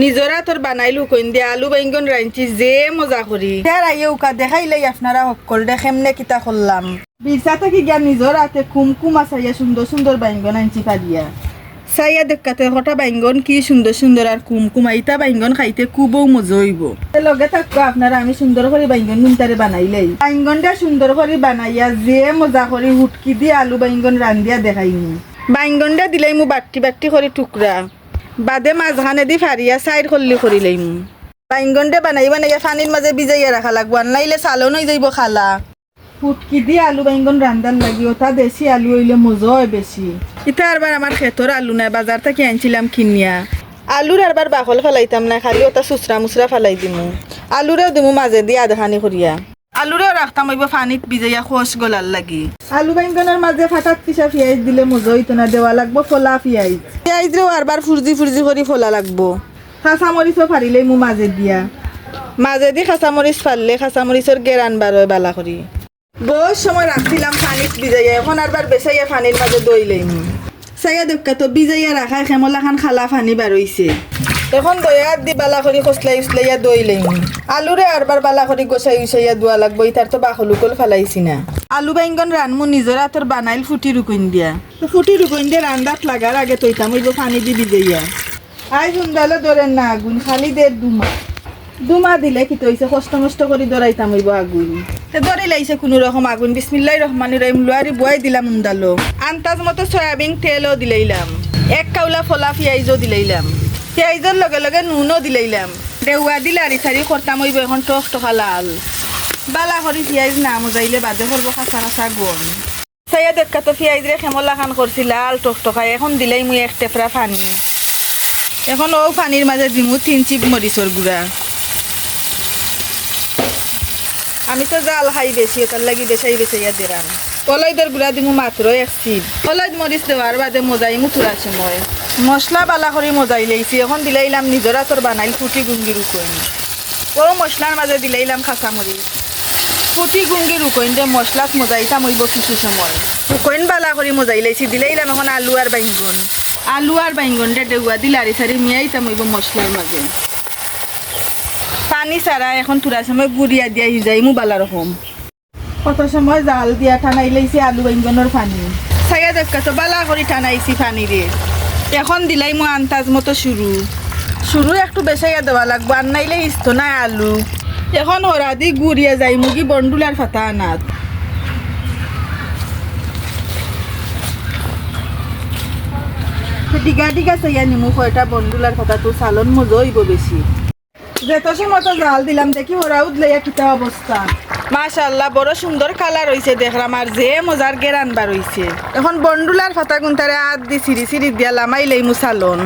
নিজরা তোর বানাইলু কইন দিয়ে আলু বাইঙ্গন রাঁধছি যে মজা করি তার আইয়ে উকা দেখাইলাই আপনারা সকল কেমনে কিতা করলাম বিরসা থেকে গিয়া নিজর হাতে কুমকুম আসাইয়া সুন্দর সুন্দর বাইঙ্গন আনছি পারিয়া চাইয়া দেখাতে কটা বাইঙ্গন কি সুন্দর সুন্দর আর কুমকুম আইতা বাইঙ্গন খাইতে খুবও মজা হইব লগে থাকবো আপনারা আমি সুন্দর করে বাইঙ্গন নুনটারে বানাইলাই বাইঙ্গনটা সুন্দর করে বানাইয়া যে মজা করে হুটকি দিয়ে আলু বাইঙ্গন রান্ধিয়া দেখাইনি বাইঙ্গনটা দিলাই মু বাট্টি বাট্টি করে টুকরা বাদে মাঝখানে দি ফারিয়া সাইড করলি করিলাই মু বাইঙ্গনটা বানাই বানাইয়া পানির মাঝে ভিজাইয়া রাখা লাগবো আর নাইলে চালন হয়ে যাইব খালা ফুটকি দিয়ে আলু বাইঙ্গন রান্ধার লাগি ওটা দেশি আলু হইলে মজা হয় বেশি এটা আরবার আমার ক্ষেতর আলু নাই বাজার থেকে আনছিলাম কিনিয়া আলুর আরবার বাকল ফেলাইতাম না খালি ওটা সুসরা মুসরা ফেলাই দিমু আলুরেও দিমু মাঝে দিয়ে আধাখানি করিয়া আলুরেও রাখতাম হইব পানিত ভিজাইয়া খোস গলার লাগি আলু বাইঙ্গনের মাঝে ফাটাত পিসা পিঁয়াজ দিলে মজা হইতো না দেওয়া লাগবো ফলা পিঁয়াজ পিঁয়াজরেও আরবার ফুরজি ফুরজি করে ফলা লাগবো কাঁচামরিচও ফারিলেই মু মাঝে দিয়া মাঝে দি কাঁচামরিচ ফারলে কাঁচামরিচের গেরান বার হয় বালা করি বহুত সময় রাখছিলাম পানিত ভিজাইয়া এখন আরবার বেসাইয়া পানির মাঝে দই লইম চাইয়া দেখা তো ভিজাইয়া রাখা খেমলা খান খালা পানি বার হইছে এখন দয়া দি বালা করি খসলাই উসলাইয়া দই লইম আলুরে আরবার বালা করি গোসাই উসাইয়া দোয়া লাগবো ইতার তো বাকলুকল ফেলাইছি না আলু বাইঙ্গন রানমু নিজের হাতের বানাইল ফুটি রুকুন দিয়া তো ফুটি রুকুন দিয়ে রান্দাত লাগার আগে তৈতাম হইব পানি দি ভিজাইয়া আই হুন্দালে ধরেন না আগুন খালি দের দুমা দিলে কি তৈছে কষ্ট মষ্ট করে দরাইতাম হইব আগুন ধরে লাইছে কোনো রকম আগুন বিসমিল্লাহির রহমানির রহিম লুয়ারি বয় দিলাম উন্দালো আন্তাজ মতো সয়াবিন তেলও দিলাইলাম এক কাউলা ফলা পিঁয়াজও দিলাইলাম পিঁয়াজের লগে লগে নুনও দিলাইলাম দেওয়া দিলে আরি সারি করতাম হইব এখন টক টকা লাল বালা করি পিঁয়াজ না মজাইলে বাদে করব কাঁচা কাঁচা গন চাইয়া দেখা তো পিঁয়াজরে খেমলা খান করছি লাল টক টকা এখন দিলাই মুই এক টেপরা পানি এখন ও পানির মাঝে দিমু 3 চিপ মরিচর গুঁড়া আমি তো জাল খাই বেশি তার লাগি বেসাইয়া দিলাম কলাইদের গুড়া দিমু মাত্র 1 চিপ কলাইদ মরিচ দেওয়ার বাদে মজাই মুথুরার সময় মশলা বালা করে মজাই লাইছি এখন দিলাইলাম নিজরা তোর বানাইল ফুটি গুঙ্গি রুকইন ও মশলার মাঝে দিলাইলাম কাঁচামরিচ ফুটি গুঙ্গি রুকইন যে মশলাত মজাইতাম হইব কিছু সময় রুকইন বালা করে মজাই লাইছি দিলাইলাম এখন আলু আর বাইঙ্গন ডেগুয়া দিলে আরি সারি মিয়াইতাম হইব মশলার মাঝে পানি ছাড়া এখন তুরা সময় গুড়িয়া দিয়া সিজাই মু বালা রকম কত সময় জাল দিয়া টানাই লাইছি আলু বাইঙ্গনের পানি ছাইয়া দেখা তো বালা করে টানাইছি পানি রে এখন দিলাই মু আন্তাজ মতো শুরু একটু বেসাইয়া দেওয়া লাগবো আর নাইলে হিস্ত নাই আলু এখন হরা দি গুড়িয়া যাই মুগি বন্ডুলার ফাতা আনাত ডিগা ডিগা চাইয়া নিমু কয়টা বন্ডুলার ফাতা তো চালন মজা হইব বেশি যেত সময় তো জাল দিলাম দেখি ওরা উদলাইয়া কিতা অবস্থা মাশাআল্লাহ বড় সুন্দর কালার হইছে দেখলাম আর যে মজার গেরান বার হইছে এখন বন্ডুলার ফাতা গুনতারে আদ দি সিরি সিরি দিয়া লামাইলাই মুসালন